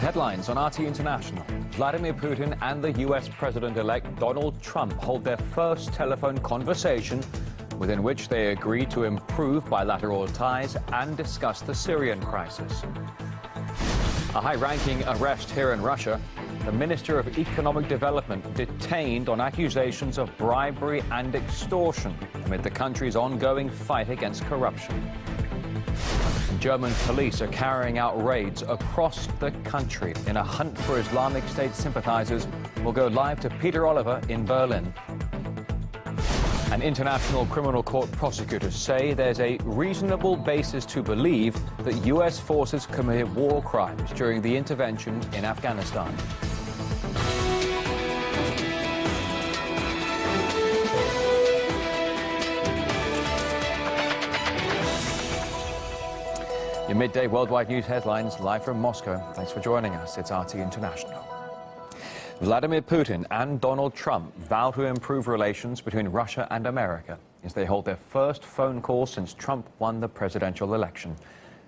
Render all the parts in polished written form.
Headlines on RT International. Vladimir Putin and the U.S. President-elect Donald Trump hold their first telephone conversation within which they agree to improve bilateral ties and discuss the Syrian crisis. A high-ranking arrest here in Russia. The Minister of Economic Development detained on accusations of bribery and extortion amid the country's ongoing fight against corruption. German police are carrying out raids across the country in a hunt for Islamic State sympathizers. We'll go live to Peter Oliver in Berlin. And international criminal court prosecutors say there's a reasonable basis to believe that U.S. forces committed war crimes during the intervention in Afghanistan. Your midday worldwide news headlines live from Moscow. Thanks for joining us. It's RT International. Vladimir Putin and Donald Trump vow to improve relations between Russia and America as they hold their first phone call since Trump won the presidential election.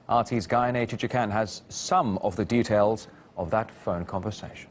RT's Guy Chichikan has some of the details of that phone conversation.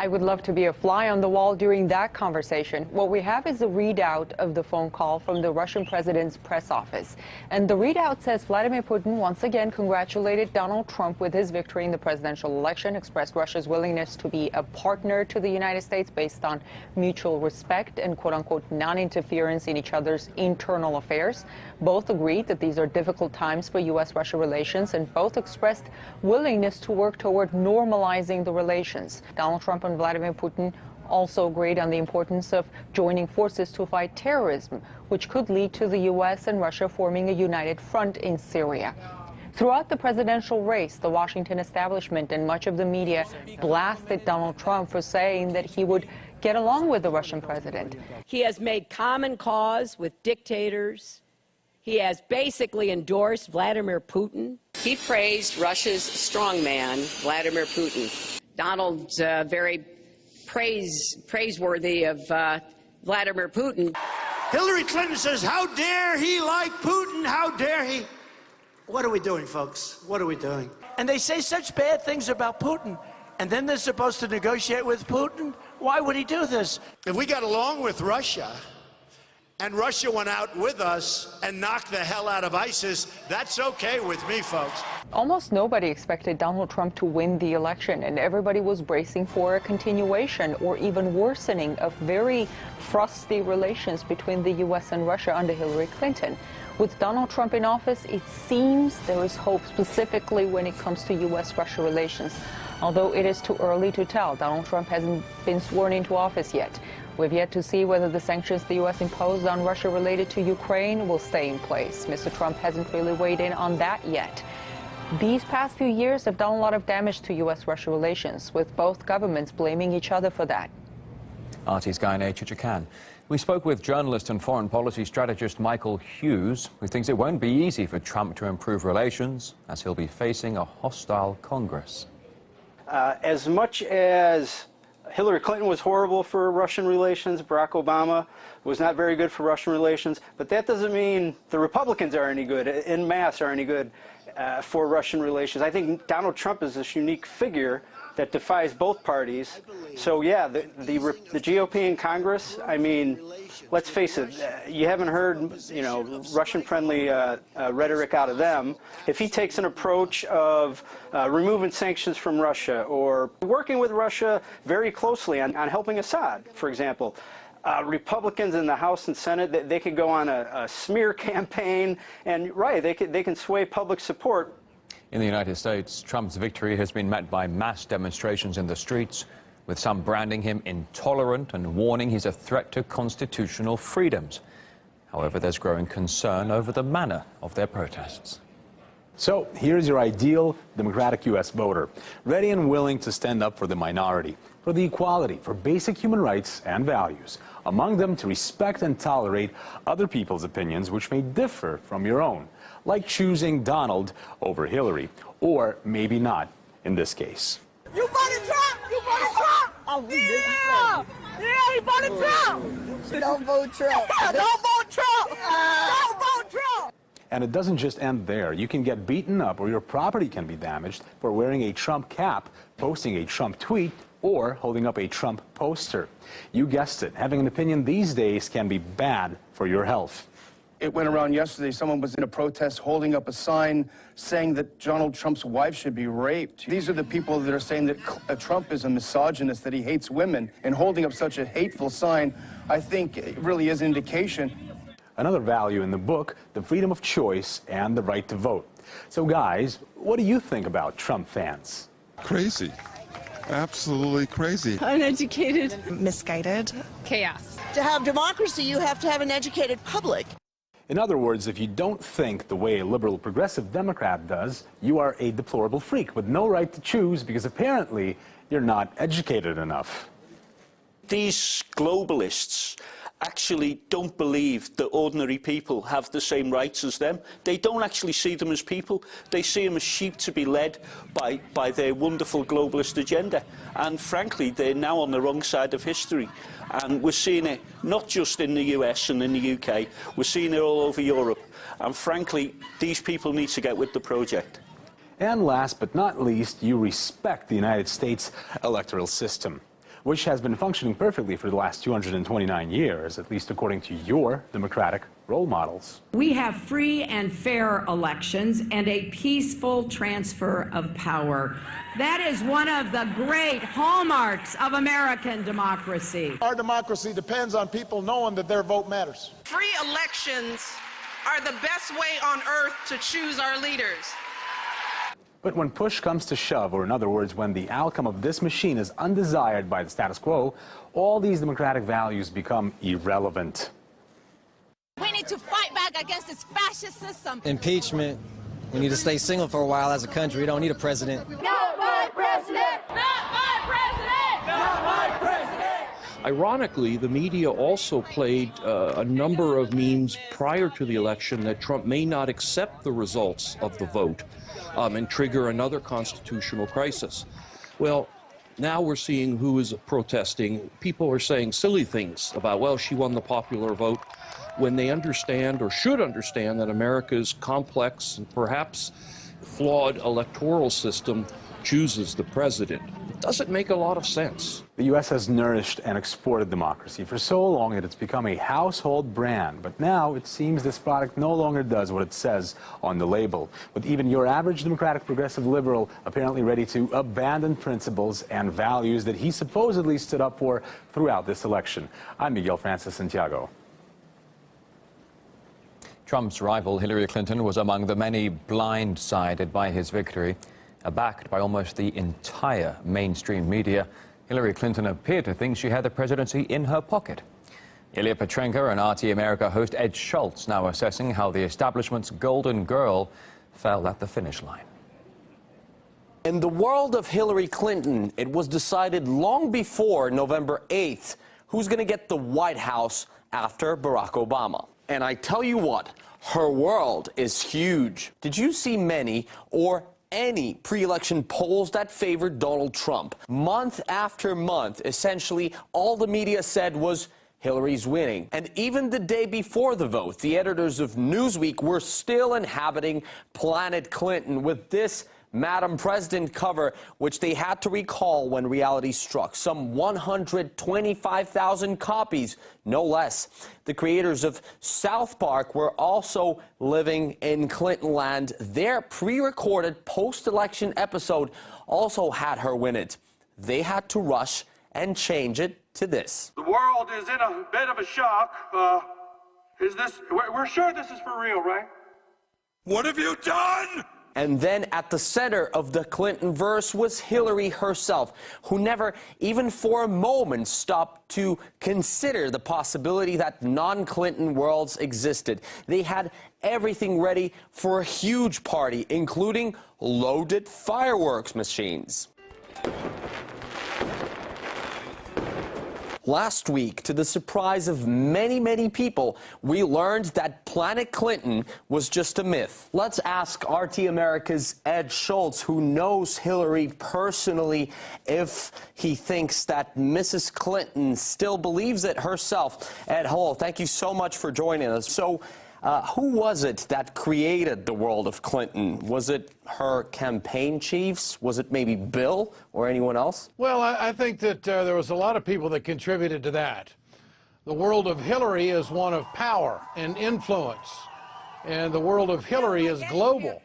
I would love to be a fly on the wall during that conversation. What we have is a readout of the phone call from the Russian president's press office. And the readout says Vladimir Putin once again congratulated Donald Trump with his victory in the presidential election, expressed Russia's willingness to be a partner to the United States based on mutual respect and quote-unquote non-interference in each other's internal affairs. Both agreed that these are difficult times for U.S.-Russia relations, and both expressed willingness to work toward normalizing the relations. Donald Trump and Vladimir Putin also agreed on the importance of joining forces to fight terrorism, which could lead to the U.S. and Russia forming a united front in Syria. Throughout the presidential race, the Washington establishment and much of the media blasted Donald Trump for saying that he would get along with the Russian president. He has made common cause with dictators. He has basically endorsed Vladimir Putin. He praised Russia's strongman, Vladimir Putin. Donald's very praiseworthy of Vladimir Putin. Hillary Clinton says, how dare he like Putin? How dare he? What are we doing, folks? What are we doing? And they say such bad things about Putin, and then they're supposed to negotiate with Putin? Why would he do this? If we got along with Russia, and Russia went out with us and knocked the hell out of ISIS, that's okay with me, folks. Almost nobody expected Donald Trump to win the election, and everybody was bracing for a continuation or even worsening of very frosty relations between the U.S. and Russia under Hillary Clinton. With Donald Trump in office, it seems there is hope, specifically when it comes to U.S.-Russia relations. Although it is too early to tell, Donald Trump hasn't been sworn into office yet. We've yet to see whether the sanctions the U.S. imposed on Russia related to Ukraine will stay in place. Mr. Trump hasn't really weighed in on that yet. These past few years have done a lot of damage to U.S.-Russia relations, with both governments blaming each other for that. RT's Guy Chichikan. We spoke with journalist and foreign policy strategist Michael Hughes, who thinks it won't be easy for Trump to improve relations, as he'll be facing a hostile Congress. As much as Hillary Clinton was horrible for Russian relations, Barack Obama was not very good for Russian relations, but that doesn't mean the Republicans are any good, en masse are any good for Russian relations. I think Donald Trump is this unique figure that defies both parties. So yeah, the GOP in Congress, I mean, let's face it, you haven't heard, you know, Russian-friendly rhetoric out of them. If he takes an approach of removing sanctions from Russia or working with Russia very closely on helping Assad, for example, Republicans in the House and Senate, they could go on a smear campaign, and right, they can sway public support. In the United States, Trump's victory has been met by mass demonstrations in the streets, with some branding him intolerant and warning he's a threat to constitutional freedoms. However, there's growing concern over the manner of their protests. So here's your ideal democratic U.S. voter, ready and willing to stand up for the minority, for the equality, for basic human rights and values, among them to respect and tolerate other people's opinions which may differ from your own, like choosing Donald over Hillary, or maybe not in this case. You voted Trump! You voted Trump! Oh, yeah! Yeah, he voted Trump! Don't vote Trump! Don't vote Trump! Don't vote Trump! And it doesn't just end there. You can get beaten up or your property can be damaged for wearing a Trump cap, posting a Trump tweet, or holding up a Trump poster. You guessed it, having an opinion these days can be bad for your health. It went around yesterday, someone was in a protest holding up a sign saying that Donald Trump's wife should be raped. These are the people that are saying that Trump is a misogynist, that he hates women, and holding up such a hateful sign, I think it really is an indication. Another value in the book, the freedom of choice and the right to vote. So guys, what do you think about Trump fans? Crazy. Absolutely crazy. Uneducated. Misguided. Chaos. To have democracy, you have to have an educated public. In other words, if you don't think the way a liberal progressive Democrat does, you are a deplorable freak with no right to choose because apparently you're not educated enough. These globalists actually don't believe that ordinary people have the same rights as them. They don't actually see them as people. They see them as sheep to be led by their wonderful globalist agenda. And frankly, they're now on the wrong side of history. And we're seeing it not just in the US and in the UK, we're seeing it all over Europe. And frankly, these people need to get with the project. And last but not least, you respect the United States electoral system, which has been functioning perfectly for the last 229 years, at least according to your democratic role models. We have free and fair elections and a peaceful transfer of power. That is one of the great hallmarks of American democracy. Our democracy depends on people knowing that their vote matters. Free elections are the best way on earth to choose our leaders. But when push comes to shove, or in other words, when the outcome of this machine is undesired by the status quo, all these democratic values become irrelevant. We need to fight back against this fascist system. Impeachment. We need to stay single for a while as a country. We don't need a president. Not my president! Not my president! Not my president! Ironically, the media also played a number of memes prior to the election that Trump may not accept the results of the vote and trigger another constitutional crisis. Well, now we're seeing who is protesting. People are saying silly things about, well, she won the popular vote, when they understand or should understand that America's complex and perhaps flawed electoral system chooses the president. It doesn't make a lot of sense. The U.S. has nourished and exported democracy for so long that it's become a household brand. But now it seems this product no longer does what it says on the label, with even your average democratic progressive liberal apparently ready to abandon principles and values that he supposedly stood up for throughout this election. I'm Miguel Francis Santiago. Trump's rival Hillary Clinton was among the many blindsided by his victory. Backed by almost the entire mainstream media, Hillary Clinton appeared to think she had the presidency in her pocket. Ilya Petrenko and RT America host Ed Schultz now assessing how the establishment's golden girl fell at the finish line. In the world of Hillary Clinton, it was decided long before November 8th who's going to get the White House after Barack Obama. And I tell you what, her world is huge. Did you see many or any pre-election polls that favored Donald Trump? Month after month, essentially all the media said was Hillary's winning. And even the day before the vote, the editors of Newsweek were still inhabiting Planet Clinton with this Madam President cover, which they had to recall when reality struck. Some 125,000 copies, no less. The creators of South Park were also living in Clinton land. Their pre-recorded post-election episode also had her win it. They had to rush and change it to this. The world is in a bit of a shock. We're sure this is for real, right? What have you done? And then at the center of the Clinton-verse was Hillary herself, who never, even for a moment, stopped to consider the possibility that non-Clinton worlds existed. They had everything ready for a huge party, including loaded fireworks machines. Last week, to the surprise of many, many people, we learned that Planet Clinton was just a myth. Let's ask RT America's Ed Schultz, who knows Hillary personally, if he thinks that Mrs. Clinton still believes it herself. Ed, hello. Thank you so much for joining us. So, Who was it that created the world of Clinton? Was it her campaign chiefs? Was it maybe Bill or anyone else? Well, I think that there was a lot of people that contributed to that. The world of Hillary is one of power and influence, and the world of Hillary is global.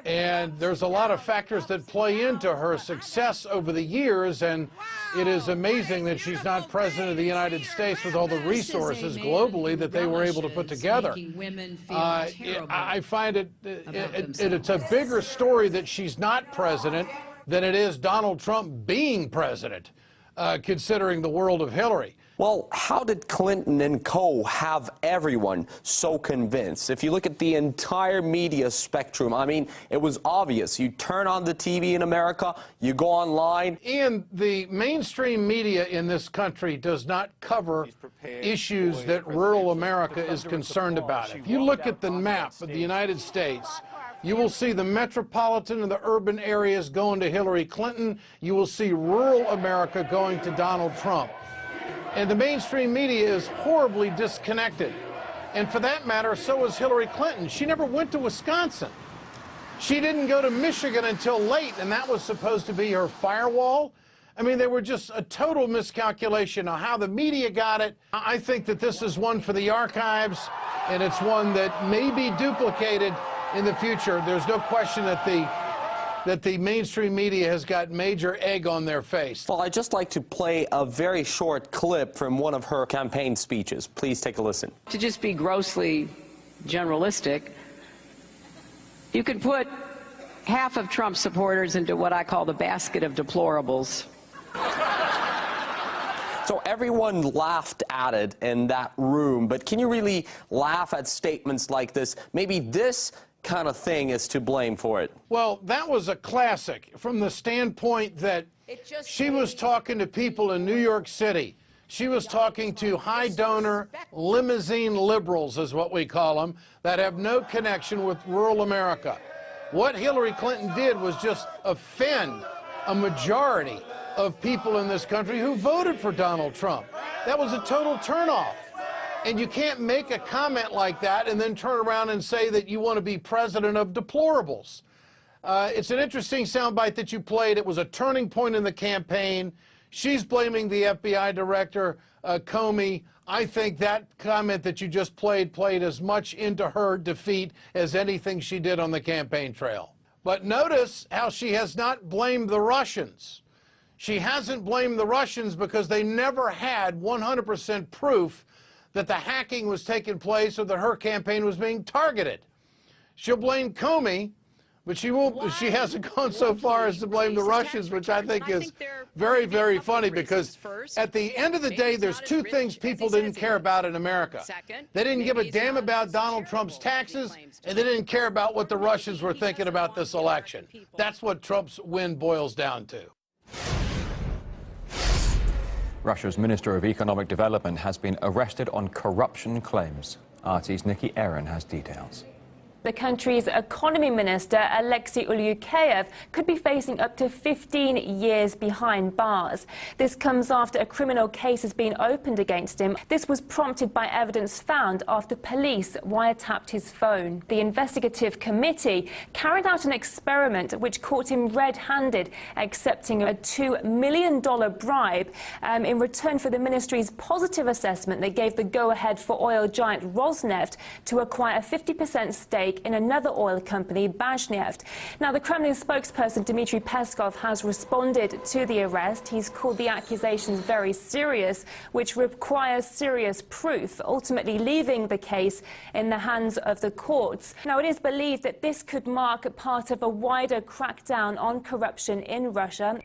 And there's a lot of factors that play into her success over the years, and it is amazing that she's not president of the United States with all the resources globally that they were able to put together. I find it's a bigger story that she's not president than it is Donald Trump being president, considering the world of Hillary. Well, how did Clinton and co. have everyone so convinced? If you look at the entire media spectrum, I mean, it was obvious. You turn on the TV in America, you go online. And the mainstream media in this country does not cover issues that rural America is concerned about. If you look at the map of the United States, you will see the metropolitan and the urban areas going to Hillary Clinton. You will see rural America going to Donald Trump. And the mainstream media is horribly disconnected. And for that matter, so is Hillary Clinton. She never went to Wisconsin. She didn't go to Michigan until late, and that was supposed to be her firewall. I mean, they were just a total miscalculation on how the media got it. I think that this is one for the archives, and it's one that may be duplicated in the future. There's no question that the mainstream media has got major egg on their face. Well, I'd just like to play a very short clip from one of her campaign speeches. Please take a listen. To just be grossly generalistic, you could put half of Trump's supporters into what I call the basket of deplorables. So everyone laughed at it in that room, but can you really laugh at statements like this? Maybe this kind of thing is to blame for it. Well, that was a classic from the standpoint that she was talking to people in New York City. She was talking to high donor limousine liberals, is what we call them, that have no connection with rural America. What Hillary Clinton did was just offend a majority of people in this country who voted for Donald Trump. That was a total turnoff. And you can't make a comment like that and then turn around and say that you want to be president of deplorables. It's an interesting soundbite that you played. It was a turning point in the campaign. She's blaming the FBI director, Comey. I think that comment that you just played as much into her defeat as anything she did on the campaign trail. But notice how she has not blamed the Russians. She hasn't blamed the Russians because they never had 100% proof that the hacking was taking place or that her campaign was being targeted. She'll blame Comey, but she won't. She hasn't gone so far as to blame the Russians, which I think is very, very funny, because at the end of the day, there's two things people didn't care about in America. They didn't give a damn about Donald Trump's taxes, and they didn't care about what the Russians were thinking about this election. That's what Trump's win boils down to. Russia's Minister of Economic Development has been arrested on corruption claims. RT's Nikki Aaron has details. The country's economy minister, Alexei Ulyukayev, could be facing up to 15 years behind bars. This comes after a criminal case has been opened against him. This was prompted by evidence found after police wiretapped his phone. The investigative committee carried out an experiment which caught him red-handed, accepting a $2 million bribe in return for the ministry's positive assessment that gave the go-ahead for oil giant Rosneft to acquire a 50% stake in another oil company, Bashneft. Now, the Kremlin spokesperson Dmitry Peskov has responded to the arrest. He's called the accusations very serious, which requires serious proof, ultimately leaving the case in the hands of the courts. Now, it is believed that this could mark part of a wider crackdown on corruption in Russia.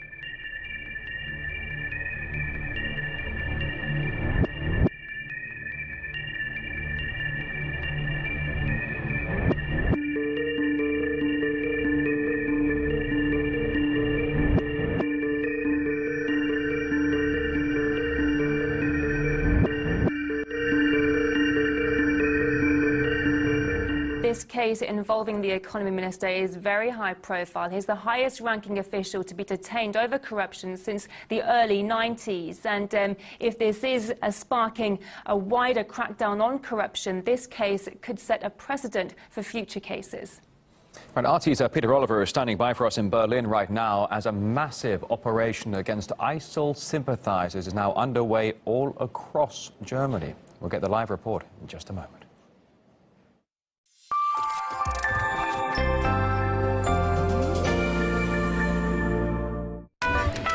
this case involving the economy minister is very high profile. He's the highest ranking official to be detained over corruption since the early 90s. And if this is sparking a wider crackdown on corruption, this case could set a precedent for future cases. Right, RT's Peter Oliver is standing by for us in Berlin right now as a massive operation against ISIL sympathizers is now underway all across Germany. We'll get the live report in just a moment.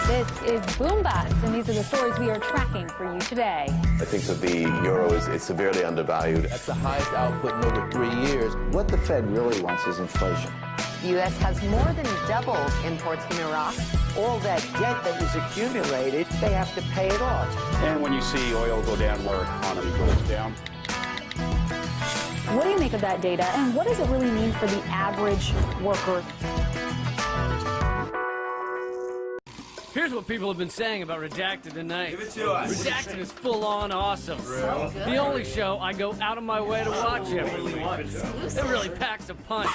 This is Boombas, and these are the stories we are tracking for you today. I think that the euro is severely undervalued. That's the highest output in over 3 years. What the Fed really wants is inflation. The U.S. has more than doubled imports from Iraq. All that debt that was accumulated, they have to pay it off. And when you see oil go down, our economy goes down. What do you make of that data, and what does it really mean for the average worker? Here's what people have been saying about Redacted tonight. Give it to us. Redacted is full-on awesome. So the only show I go out of my way to watch every week. It really packs a punch.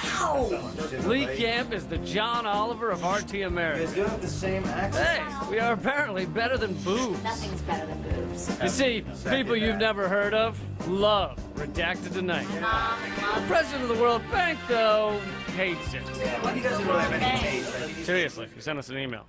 Lee Camp is the John Oliver of RT America. You guys do have the same accent. Hey, we are apparently better than boobs. Nothing's better than boobs. You see, people you've never heard of love Redacted tonight. The president of the World Bank, though, hates it. Yeah, well, he doesn't really have any taste. Seriously, he sent us an email.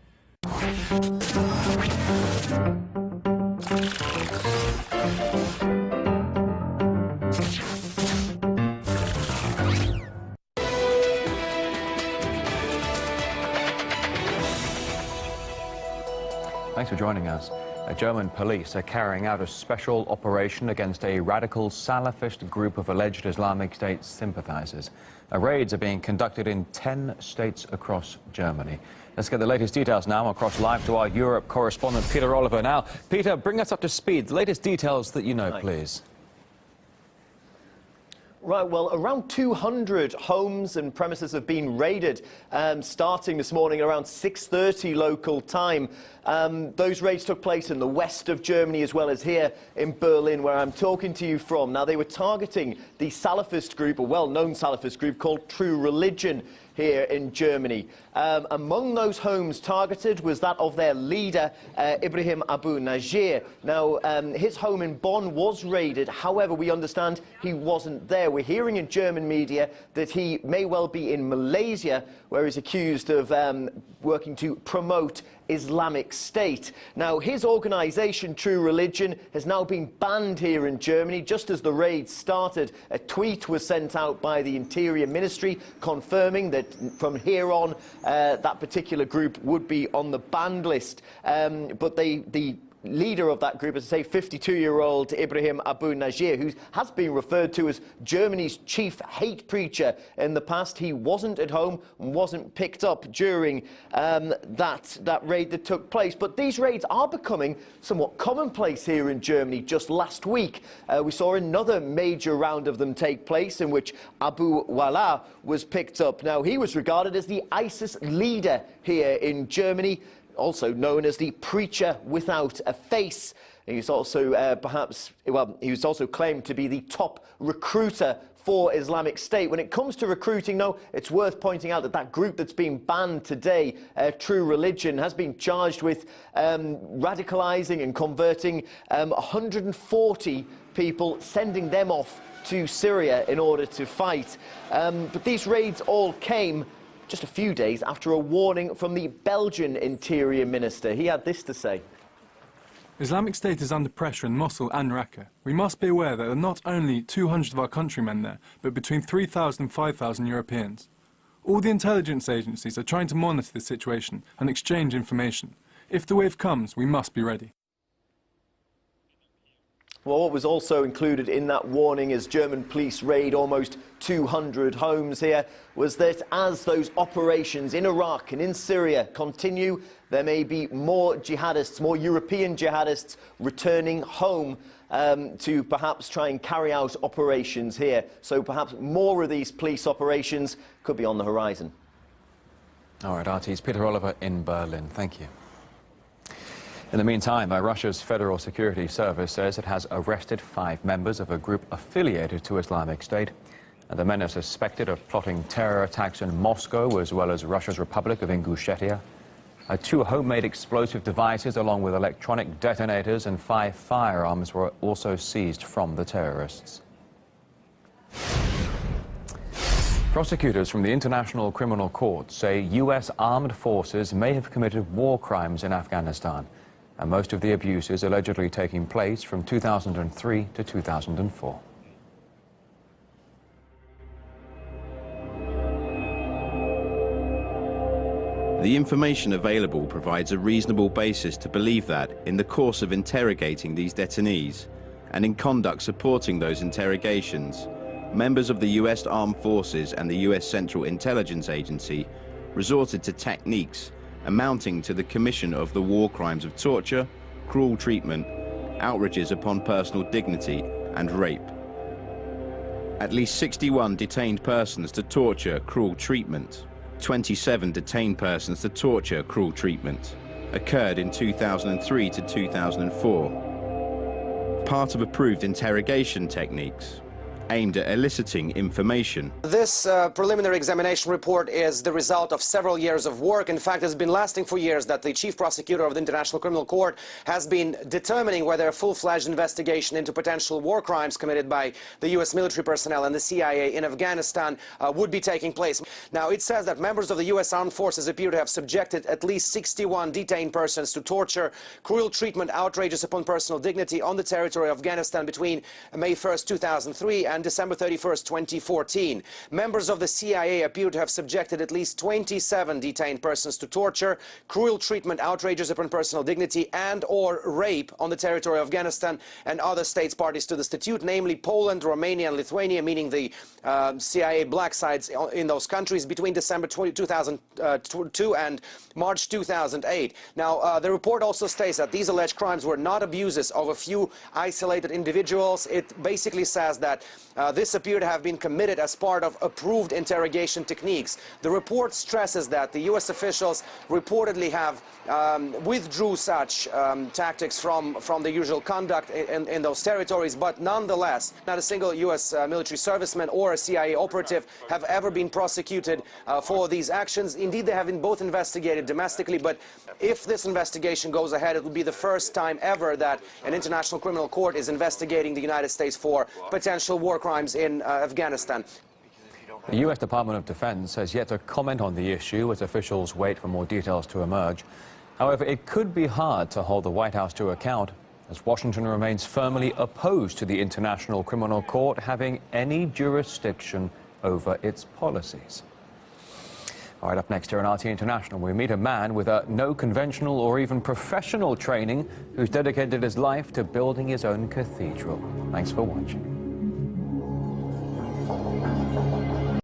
Thanks for joining us. German police are carrying out a special operation against a radical Salafist group of alleged Islamic State sympathizers. Raids are being conducted in 10 states across Germany. Let's get the latest details now across live to our Europe correspondent, Peter Oliver. Now, Peter, bring us up to speed. The latest details that you know, please. Right, well, around 200 homes and premises have been raided, starting this morning around 6:30 local time. Those raids took place in the west of Germany as well as here in Berlin, where I'm talking to you from. Now, they were targeting the Salafist group, a well-known Salafist group called True Religion here in Germany. Among those homes targeted was that of their leader, Ibrahim Abu Najir. Now, his home in Bonn was raided. However, we understand he wasn't there. We're hearing in German media that he may well be in Malaysia, where he's accused of working to promote Islamic State. Now, his organization, True Religion, has now been banned here in Germany. Just as the raid started, a tweet was sent out by the Interior Ministry confirming that from here on, that particular group would be on the banned list. But the leader of that group, as I say, 52-year-old Ibrahim Abu Najir, who has been referred to as Germany's chief hate preacher in the past. He wasn't at home and wasn't picked up during that raid that took place. But these raids are becoming somewhat commonplace here in Germany. Just last week, we saw another major round of them take place in which Abu Wallah was picked up. Now, he was regarded as the ISIS leader here in Germany, also known as the preacher without a face. He's also he was also claimed to be the top recruiter for Islamic State. When it comes to recruiting, though, it's worth pointing out that that group that's been banned today, True Religion, has been charged with radicalizing and converting 140 people, sending them off to Syria in order to fight. But these raids all came just a few days after a warning from the Belgian Interior Minister. He had this to say. Islamic State is under pressure in Mosul and Raqqa. We must be aware that there are not only 200 of our countrymen there, but between 3,000 and 5,000 Europeans. All the intelligence agencies are trying to monitor the situation and exchange information. If the wave comes, we must be ready. Well, what was also included in that warning as German police raid almost 200 homes here was that as those operations in Iraq and in Syria continue, there may be more jihadists, more European jihadists returning home to perhaps try and carry out operations here. So perhaps more of these police operations could be on the horizon. All right, RT's Peter Oliver in Berlin. Thank you. In the meantime, Russia's Federal Security Service says it has arrested 5 members of a group affiliated to Islamic State. And the men are suspected of plotting terror attacks in Moscow as well as Russia's Republic of Ingushetia. 2 homemade explosive devices along with electronic detonators and 5 firearms were also seized from the terrorists. Prosecutors from the International Criminal Court say U.S. armed forces may have committed war crimes in Afghanistan, and most of the abuses allegedly taking place from 2003 to 2004. The information available provides a reasonable basis to believe that, in the course of interrogating these detainees, and in conduct supporting those interrogations, members of the U.S. Armed Forces and the U.S. Central Intelligence Agency resorted to techniques amounting to the commission of the war crimes of torture, cruel treatment, outrages upon personal dignity, and rape. At least 61 detained persons to torture, cruel treatment, 27 detained persons to torture, cruel treatment, occurred in 2003 to 2004. Part of approved interrogation techniques aimed at eliciting information. This preliminary examination report is the result of several years of work. In fact, it's been lasting for years that the chief prosecutor of the International Criminal Court has been determining whether a full-fledged investigation into potential war crimes committed by the U.S. military personnel and the CIA in Afghanistan would be taking place. Now, it says that members of the U.S. Armed Forces appear to have subjected at least 61 detained persons to torture, cruel treatment, outrages upon personal dignity on the territory of Afghanistan between May 1st, 2003 and December 31st, 2014. Members of the CIA appear to have subjected at least 27 detained persons to torture, cruel treatment, outrages upon personal dignity, and/or rape on the territory of Afghanistan and other states parties to the statute, namely Poland, Romania, and Lithuania, meaning the CIA black sites in those countries between December 2002 and March 2008. Now, the report also states that these alleged crimes were not abuses of a few isolated individuals. It basically says that this appeared to have been committed as part of approved interrogation techniques. The report stresses that the U.S. officials reportedly have withdrew such tactics from the usual conduct in those territories, but nonetheless, not a single U.S. military serviceman or a CIA operative have ever been prosecuted for these actions. Indeed, they have been both investigated domestically, but if this investigation goes ahead, it will be the first time ever that an international criminal court is investigating the United States for potential war crimes in Afghanistan. The U.S. Department of Defense has yet to comment on the issue as officials wait for more details to emerge. However, it could be hard to hold the White House to account as Washington remains firmly opposed to the International Criminal Court having any jurisdiction over its policies. All right, up next here on RT International, we meet a man with no conventional or even professional training who's dedicated his life to building his own cathedral. Thanks for watching.